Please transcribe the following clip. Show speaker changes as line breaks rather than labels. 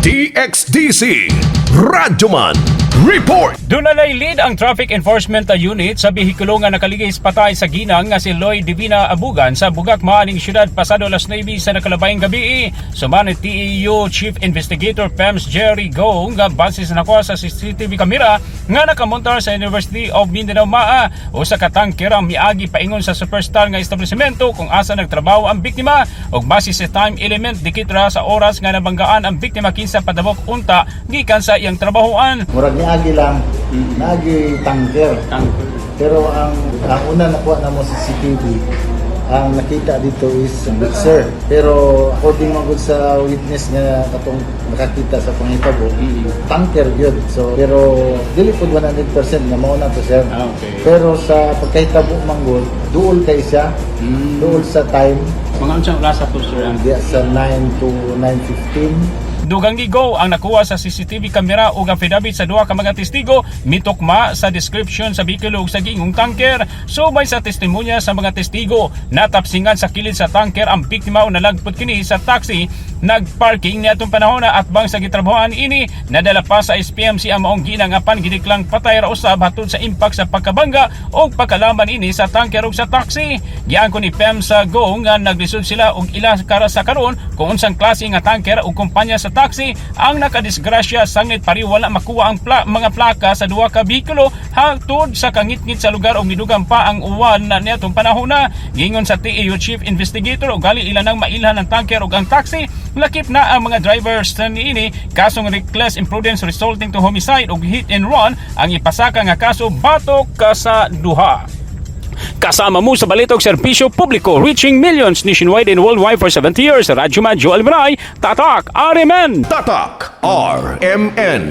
DXDC Radyoman Report.
Dunalay lead ang Traffic Enforcement Unit sa bihikulo nga nakaligis patay sa ginang nga si Lloyd Divina Abugan sa Bugak Maaning Syudad pasado alas 9 sa nakalabayang gabi. Sumanit TEU Chief Investigator PEMS Jerry Go nga base sa nakuha sa CCTV camera nga nakamontar sa University of Mindanao MAA o sa katangker ang miagi paingon sa superstar nga establishmento kung asa nagtrabaho ang biktima ug base sa time element dikit ra sa oras nga nabanggaan ang biktima kinsa padabok unta gikan sa iyang trabahoan.
Murag ni agi lang, naagi tanker. Pero ang una nakuha na mo sa CCTV, ang nakita dito is mixer. Pero according man gud sa witness nga katong nakakita sa pangitabo, tanker yun. So pero dili pud 100% nga mao na to sir.
Okay.
Pero sa pagkahitabo man gud, duol kay siya. Duol sa time,
Mga unsang oras to sir?
diya sa 9 to 9:15.
Dugang gigo ang nakuha sa CCTV camera ug affidavit sa duha ka mga testigo mitokma sa description sa bikilo ug sa gingong tanker. Subay sa testimonya sa mga testigo, natapsingan sa kilid sa tanker ang biktima o nalagpot kini sa taxi nagparking niadtong panahon at bang sa gitrabahoan ini nadala pa sa SPMC ang maong ginang apan gidiklang patay ra usab hatod sa impact sa pagkabangga o pagkalaman ini sa tanker ug sa taxi. Giangkon ni PEM sa Go nga naglisod sila og ila kara sa karon kung unsang klase nga tanker o kumpanya sa taxi ang nakadisgrasya sangit pari wala makuha ang mga plaka sa duha ka bikulo hangtod sa kangitngit sa lugar og nidugang pa ang uwan na niadtong panahon na. Gingon sa TEU Chief Investigator og gali ila nang mailhan ang tanker ug ang taxi lakip na ang mga drivers niini kasong reckless imprudence resulting to homicide ug hit and run ang ipasaka nga kaso batok ka sa duha. Kasama mo sa balitog serbisyo publiko reaching millions nationwide and worldwide for 70 years. Radyo Man Joel Bray, Tatak RMN.
Tatak RMN.